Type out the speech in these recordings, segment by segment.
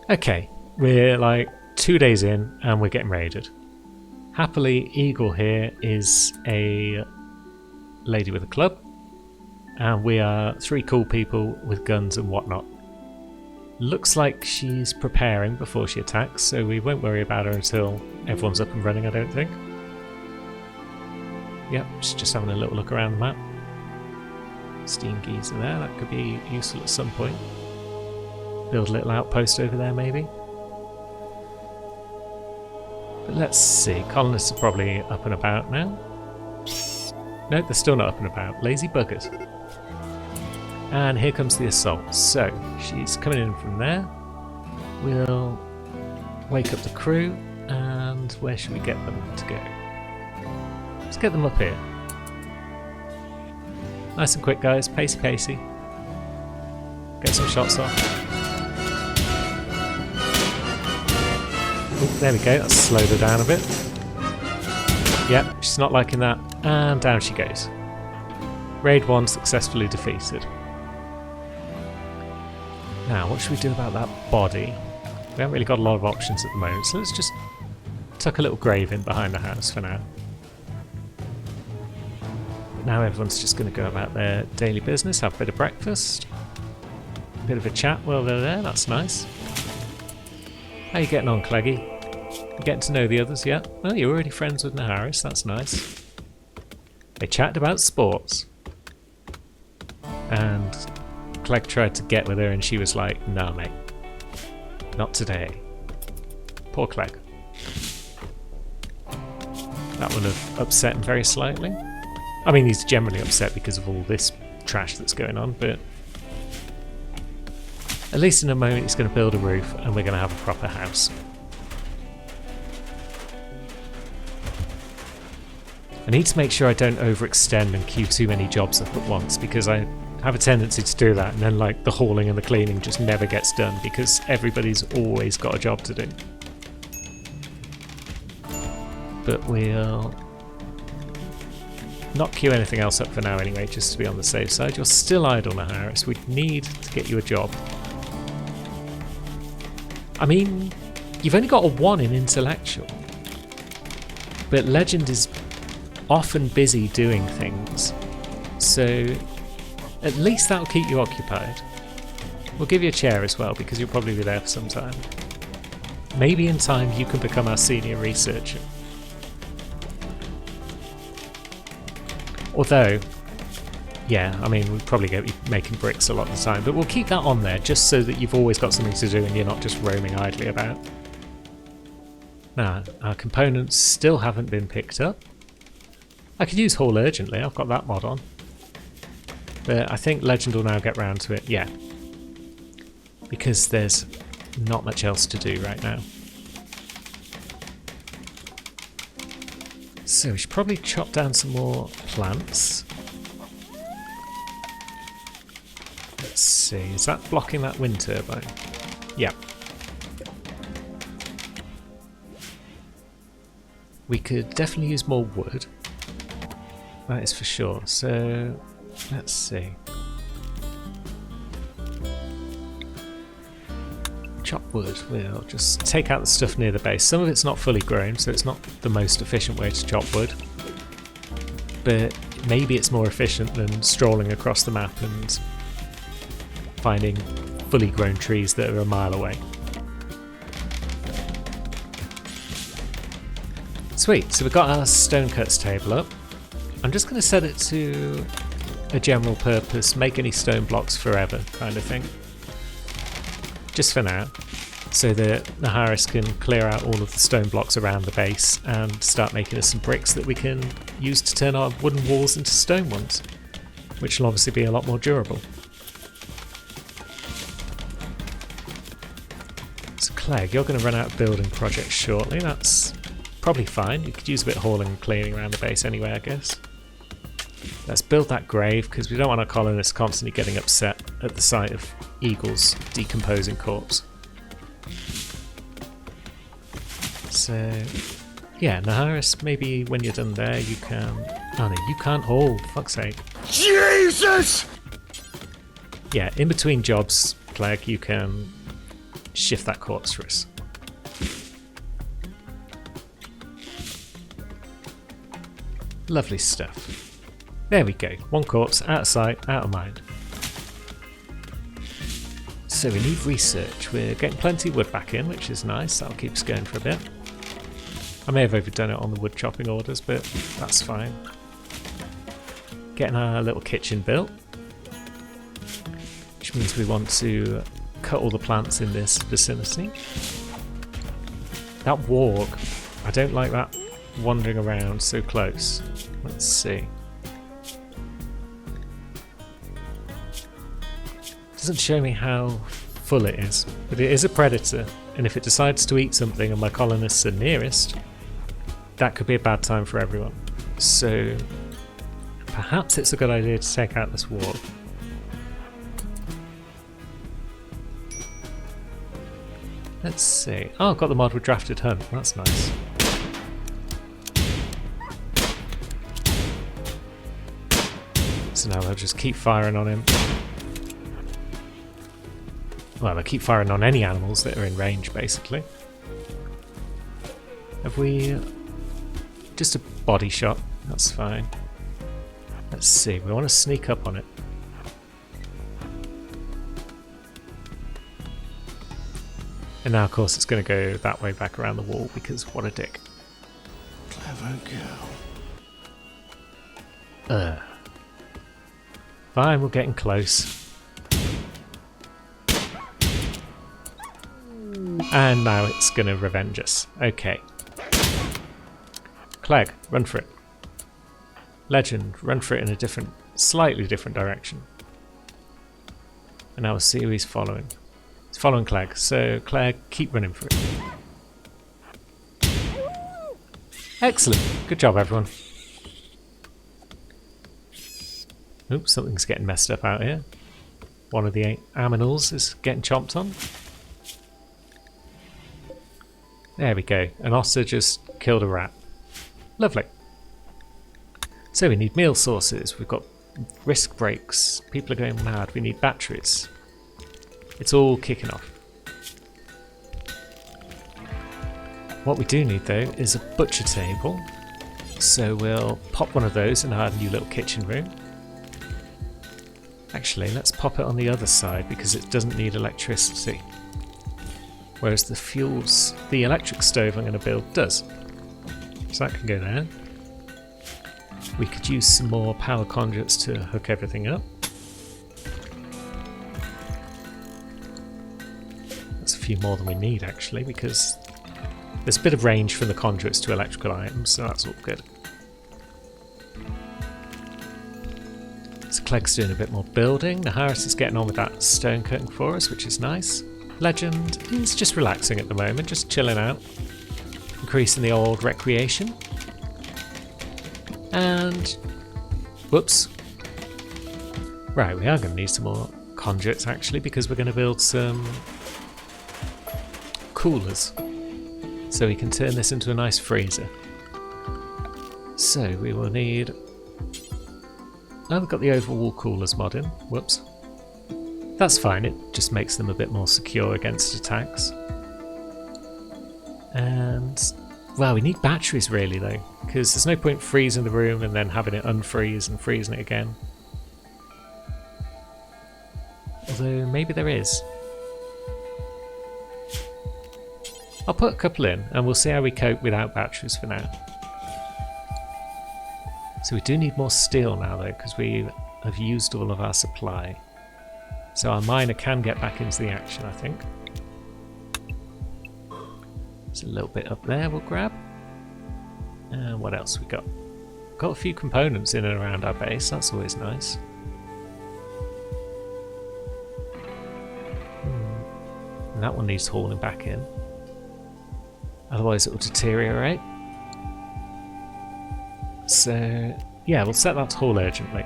Okay, we're like 2 days in and we're getting raided. Happily, Eagle here is a lady with a club, and we are 3 cool people with guns and whatnot. Looks like she's preparing before she attacks, so we won't worry about her until everyone's up and running, I don't think. Yep, she's just having a little look around the map. Steam geyser there, that could be useful at some point. Build a little outpost over there maybe. But let's see, colonists are probably up and about now. No, they're still not up and about. Lazy buggers. And here comes the assault. So, she's coming in from there. We'll wake up the crew, and where should we get them to go? Let's get them up here. Nice and quick, guys. Pacey pacey. Get some shots off. Ooh, there we go. That's slowed her down a bit. Yep, she's not liking that. And down she goes. Raid 1 successfully defeated. Now, what should we do about that body? We haven't really got a lot of options at the moment, so let's just tuck a little grave in behind the house for now. Now everyone's just going to go about their daily business, have a bit of breakfast, a bit of a chat while they're there, that's nice. How you getting on, Cleggy? You getting to know the others yet? Oh, you're already friends with Naharis, that's nice. They chatted about sports. And Clegg tried to get with her and she was like, no mate, not today. Poor Clegg. That would have upset him very slightly. I mean, he's generally upset because of all this trash that's going on, but at least in a moment he's going to build a roof and we're going to have a proper house. I need to make sure I don't overextend and queue too many jobs up at once, because I have a tendency to do that and then like the hauling and the cleaning just never gets done because everybody's always got a job to do. But we'll not queue anything else up for now anyway, just to be on the safe side. You're still idle, Naharis. We need to get you a job. I mean, you've only got a 1 in intellectual, but Legend is often busy doing things, so at least that'll keep you occupied. We'll give you a chair as well, because you'll probably be there for some time. Maybe in time you can become our senior researcher. Although, yeah, I mean, we'd probably get you making bricks a lot of the time, but we'll keep that on there just so that you've always got something to do and you're not just roaming idly about. Now, our components still haven't been picked up. I could use haul urgently, I've got that mod on. But I think Legend will now get round to it, yeah. Because there's not much else to do right now. So we should probably chop down some more plants. Let's see, is that blocking that wind turbine? Yeah. We could definitely use more wood. That is for sure. So let's see. Chop wood. We'll just take out the stuff near the base. Some of it's not fully grown, so it's not the most efficient way to chop wood. But maybe it's more efficient than strolling across the map and finding fully grown trees that are a mile away. Sweet, so we've got our stone cuts table up. I'm just going to set it to a general purpose, make any stone blocks forever kind of thing. Just for now, so that Naharis can clear out all of the stone blocks around the base and start making us some bricks that we can use to turn our wooden walls into stone ones, which will obviously be a lot more durable. So Clegg, you're going to run out of building projects shortly. That's probably fine. You could use a bit of hauling and cleaning around the base anyway, I guess. Let's build that grave, because we don't want our colonists constantly getting upset at the sight of Eagle's decomposing corpse. So, yeah, Naharis, maybe when you're done there you can... Oh no, you can't haul, fuck's sake. Jesus! Yeah, in between jobs, Clegg, you can shift that corpse for us. Lovely stuff. There we go. One corpse, out of sight, out of mind. So we need research. We're getting plenty of wood back in, which is nice. That'll keep us going for a bit. I may have overdone it on the wood chopping orders, but that's fine. Getting our little kitchen built, which means we want to cut all the plants in this vicinity. That warg, I don't like that wandering around so close. Let's see. Doesn't show me how full it is, but it is a predator, and if it decides to eat something and my colonists are nearest, that could be a bad time for everyone. So perhaps it's a good idea to take out this warg. Let's see. Oh, I've got the mod with drafted hunt. That's nice. So now I'll just keep firing on him. Well, I keep firing on any animals that are in range, basically. Have we... just a body shot. That's fine. Let's see. We want to sneak up on it. And now, of course, it's going to go that way back around the wall, because what a dick. Clever girl. Fine, we're getting close. And now it's going to revenge us. Okay. Clegg, run for it. Legend, run for it in a slightly different direction. And now we'll see who he's following. He's following Clegg, so Clegg, keep running for it. Excellent. Good job, everyone. Oops, something's getting messed up out here. One of the aminals is getting chomped on. There we go. An otter just killed a rat. Lovely. So we need meal sources. We've got risk breaks. People are going mad. We need batteries. It's all kicking off. What we do need though is a butcher table. So we'll pop one of those in our new little kitchen room. Actually, let's pop it on the other side because it doesn't need electricity. Whereas the electric stove I'm going to build does. So that can go there. We could use some more power conduits to hook everything up. That's a few more than we need actually, because there's a bit of range from the conduits to electrical items, so that's all good. So Clegg's doing a bit more building. Naharis is getting on with that stone cutting for us, which is nice. Legend is just relaxing at the moment, just chilling out, increasing the old recreation. And whoops. Right, we are going to need some more conduits actually, because we're going to build some coolers so we can turn this into a nice freezer. So we will need... Oh, we've got the overwall coolers mod in. Whoops. That's fine, it just makes them a bit more secure against attacks. And, well, we need batteries really though, because there's no point freezing the room and then having it unfreeze and freezing it again. Although, maybe there is. I'll put a couple in and we'll see how we cope without batteries for now. So we do need more steel now though, because we have used all of our supply. So our miner can get back into the action, I think. There's a little bit up there we'll grab. And what else we got? Got a few components in and around our base, that's always nice. And that one needs hauling back in. Otherwise it will deteriorate. So, yeah, we'll set that to haul urgently.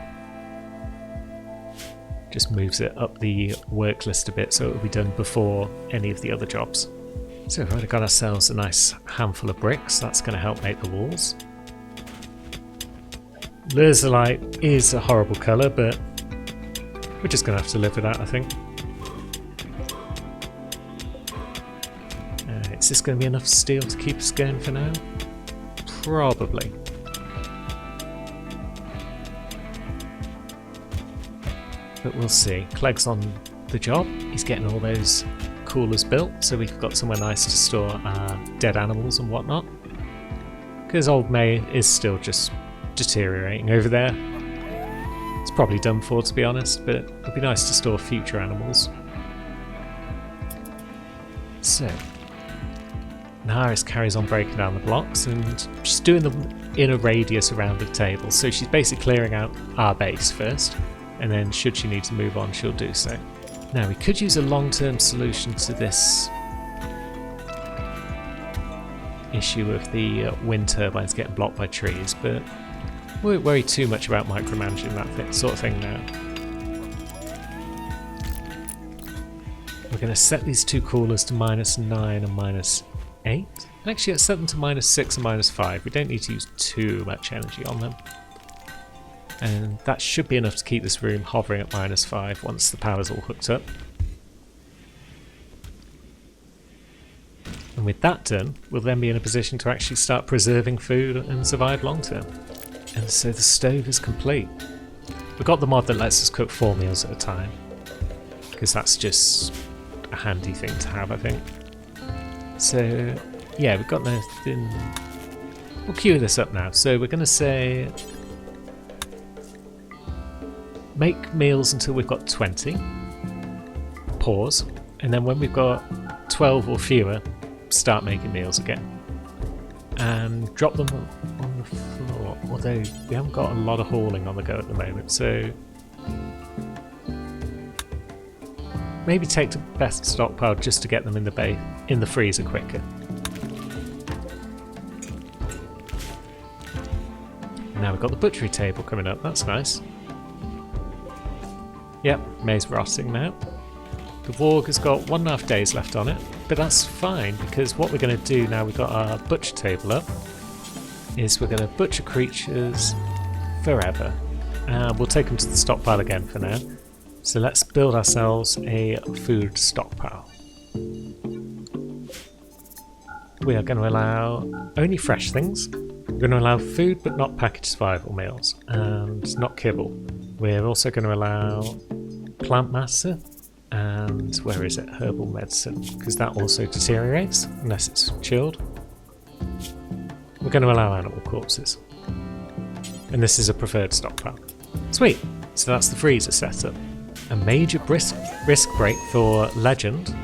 Just moves it up the work list a bit so it will be done before any of the other jobs. So we've already got ourselves a nice handful of bricks. That's going to help make the walls. Lurzelite is a horrible colour, but we're just going to have to live with that, I think. Is this going to be enough steel to keep us going for now? Probably. But we'll see. Clegg's on the job. He's getting all those coolers built, so we've got somewhere nice to store our dead animals and whatnot. Because old May is still just deteriorating over there. It's probably done for, to be honest, but it'd be nice to store future animals. So, Naharis carries on breaking down the blocks, and she's doing them in a radius around the table. So she's basically clearing out our base first, and then should she need to move on, she'll do so. Now, we could use a long-term solution to this issue of the wind turbines getting blocked by trees, but we won't worry too much about micromanaging that sort of thing now. We're going to set these two coolers to -9 and -8. And actually, let's set them to -6 and -5. We don't need to use too much energy on them. And that should be enough to keep this room hovering at -5 once the power's all hooked up. And with that done, we'll then be in a position to actually start preserving food and survive long term. And so the stove is complete. We've got the mod that lets us cook 4 meals at a time, because that's just a handy thing to have, I think. So yeah, we've got the thing. We'll queue this up now. So we're going to say make meals until we've got 20, pause, and then when we've got 12 or fewer, start making meals again. And drop them on the floor, although we haven't got a lot of hauling on the go at the moment, so maybe take the best stockpile just to get them in the freezer quicker. Now we've got the butchery table coming up, that's nice. Yep, May's rotting now. The Warg has got 1.5 days left on it, but that's fine, because what we're going to do now we've got our butcher table up is we're going to butcher creatures forever. We'll take them to the stockpile again for now. So let's build ourselves a food stockpile. We are going to allow only fresh things. We're going to allow food but not packaged survival meals, and not kibble. We're also going to allow plant matter, and where is it? Herbal medicine, because that also deteriorates unless it's chilled. We're going to allow animal corpses. And this is a preferred stockpile. Sweet! So that's the freezer setup. A major risk break for Legend.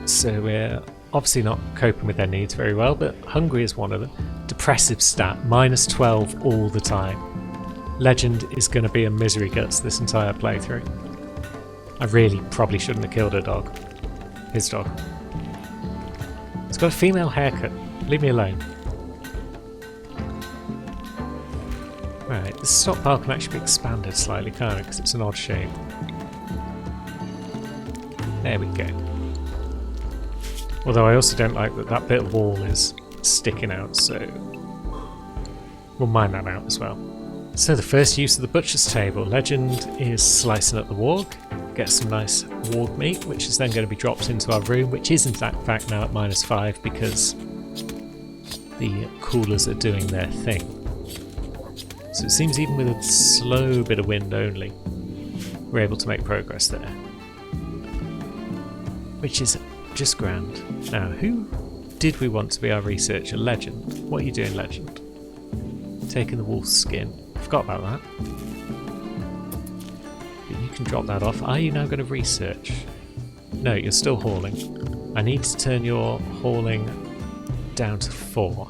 So we're obviously not coping with their needs very well, but hungry is one of them. Depressive stat, -12 all the time. Legend is going to be a misery guts this entire playthrough. I really probably shouldn't have killed her dog. His dog. It's got a female haircut. Leave me alone. Right, this stockpile can actually be expanded slightly, can't it? Because it's an odd shape. There we go. Although I also don't like that that bit of wall is sticking out, so we'll mine that out as well. So the first use of the butcher's table. Legend is slicing up the warg. Get some nice warg meat, which is then going to be dropped into our room, which is in fact now at -5 because the coolers are doing their thing. So it seems even with a slow bit of wind only, we're able to make progress there. Which is just grand. Now, who did we want to be our researcher? Legend. What are you doing, Legend? Taking the wolf's skin. Forgot about that. But you can drop that off. Are you now going to research? No, you're still hauling. I need to turn your hauling down to 4.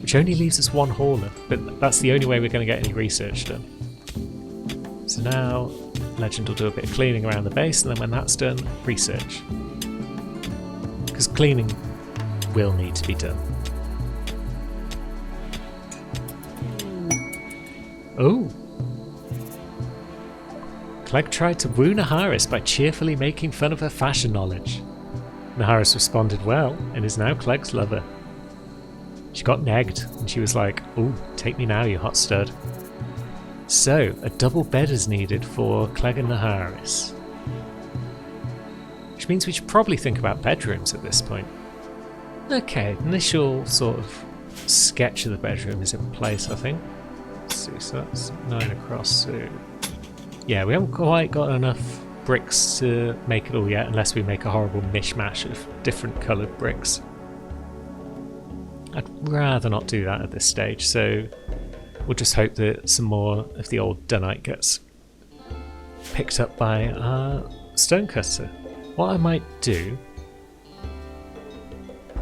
Which only leaves us 1 hauler, but that's the only way we're going to get any research done. So now, Legend will do a bit of cleaning around the base, and then when that's done, research. Because cleaning will need to be done. Oh! Clegg tried to woo Naharis by cheerfully making fun of her fashion knowledge. Naharis responded well, and is now Clegg's lover. She got negged, and she was like, "Ooh, take me now, you hot stud." So, a double bed is needed for Clegg and Naharis. which means we should probably think about bedrooms at this point. Okay, initial sort of sketch of the bedroom is in place, I think. Let's see, so that's 9 across, so yeah, we haven't quite got enough bricks to make it all yet, unless we make a horrible mishmash of different coloured bricks. I'd rather not do that at this stage, so we'll just hope that some more of the old dunite gets picked up by our stonecutter. What I might do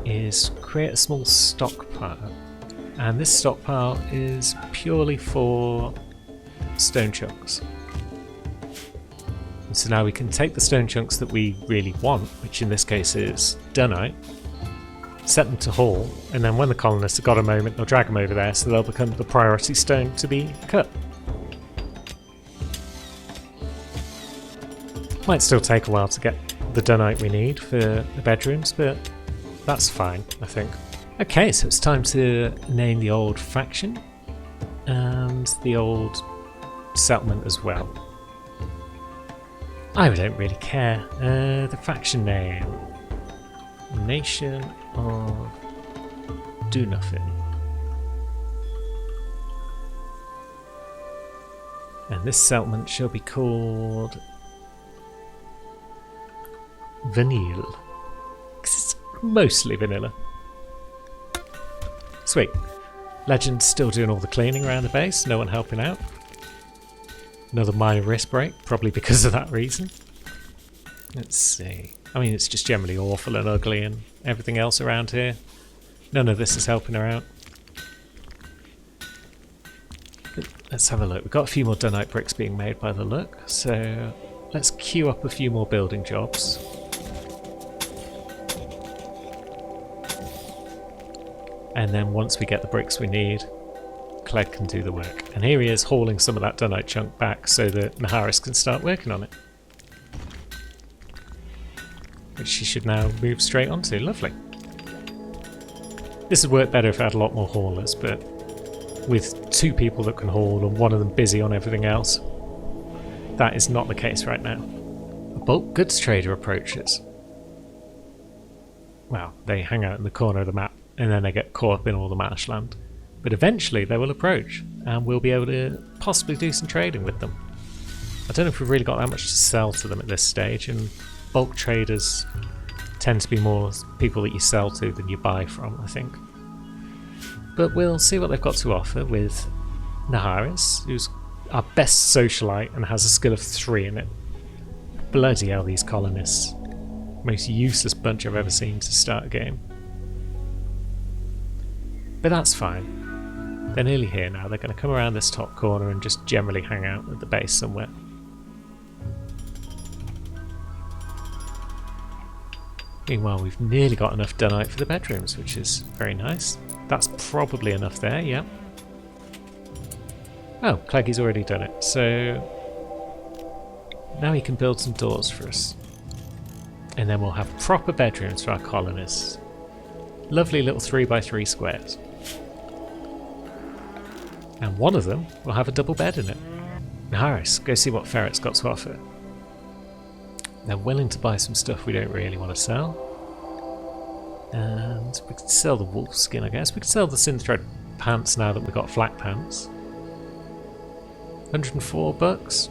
is create a small stockpile, and this stockpile is purely for stone chunks. And so now we can take the stone chunks that we really want, which in this case is dunite, set them to haul, and then when the colonists have got a moment, they'll drag them over there so they'll become the priority stone to be cut. Might still take a while to get the dunite we need for the bedrooms, but that's fine, I think. Okay, so it's time to name the old faction and the old settlement as well. I don't really care. The faction name. Nation of Do Nothing. And this settlement shall be called Vanille. 'Cause it's mostly vanilla. Sweet. Legend's still doing all the cleaning around the base, no one helping out. Another minor wrist break, probably because of that reason. Let's see. I mean, it's just generally awful and ugly and everything else around here. None of this is helping her out. But let's have a look. We've got a few more dunite bricks being made by the look, so let's queue up a few more building jobs. And then once we get the bricks we need, Clegg can do the work. And here he is hauling some of that dunite chunk back so that Naharis can start working on it. Which she should now move straight onto. Lovely. This would work better if I had a lot more haulers, but with 2 people that can haul and one of them busy on everything else, that is not the case right now. A bulk goods trader approaches. Well, they hang out in the corner of the map and then they get caught up in all the marshland. But eventually they will approach and we'll be able to possibly do some trading with them. I don't know if we've really got that much to sell to them at this stage, and bulk traders tend to be more people that you sell to than you buy from, I think. But we'll see what they've got to offer with Naharis, who's our best socialite and has a skill of 3 in it. Bloody hell, these colonists. Most useless bunch I've ever seen to start a game. But that's fine. They're nearly here now. They're going to come around this top corner and just generally hang out at the base somewhere. Meanwhile, we've nearly got enough dunite for the bedrooms, which is very nice. That's probably enough there, yeah. Oh, Cleggy's already done it, so now he can build some doors for us. And then we'll have proper bedrooms for our colonists. Lovely little 3x3 squares. And one of them will have a double bed in it. Naharis, go see what Ferret's got to offer. They're willing to buy some stuff we don't really want to sell. And we could sell the wolf skin, I guess. We could sell the synthread pants now that we've got flak pants. 104 bucks.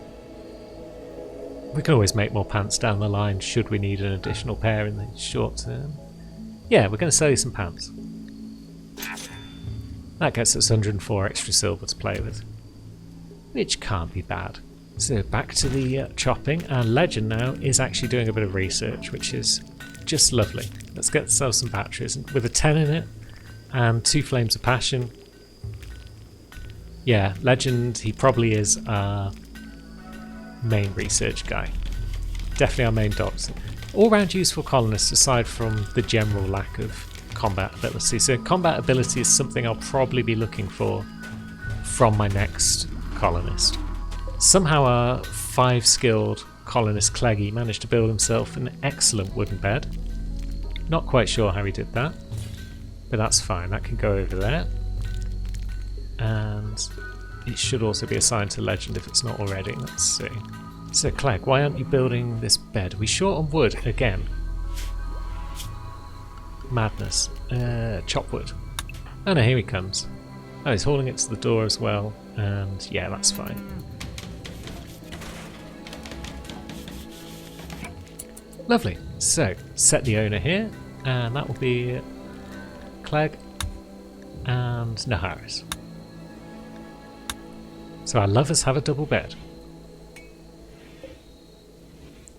We can always make more pants down the line should we need an additional pair in the short term. Yeah, we're going to sell you some pants. That gets us 104 extra silver to play with, which can't be bad. So back to the chopping, and Legend now is actually doing a bit of research, which is just lovely. Let's get ourselves some batteries with a 10 in it and 2 flames of passion. Yeah, Legend, he probably is our main research guy. Definitely our main doctor. All round useful colonist aside from the general lack of combat ability. So combat ability is something I'll probably be looking for from my next colonist. Somehow our 5 skilled colonist Cleggy managed to build himself an excellent wooden bed. Not quite sure how he did that, but that's fine. That can go over there. And it should also be assigned to Legend if it's not already. Let's see. So, Clegg, why aren't you building this bed? Are we short on wood again? Madness. Chop wood. Oh no, here he comes. Oh, he's hauling it to the door as well, and yeah, that's fine. Lovely. So, set the owner here, and that will be Clegg and Naharis. So our lovers have a double bed.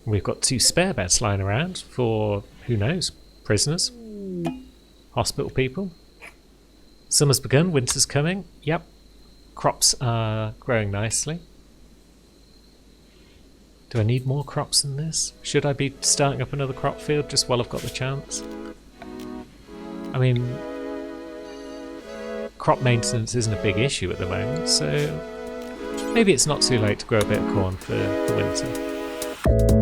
We've got 2 spare beds lying around for, who knows, prisoners, hospital people. Summer's begun, winter's coming. Yep, crops are growing nicely. Do I need more crops than this? Should I be starting up another crop field just while I've got the chance? I mean, crop maintenance isn't a big issue at the moment, so maybe it's not too late to grow a bit of corn for the winter.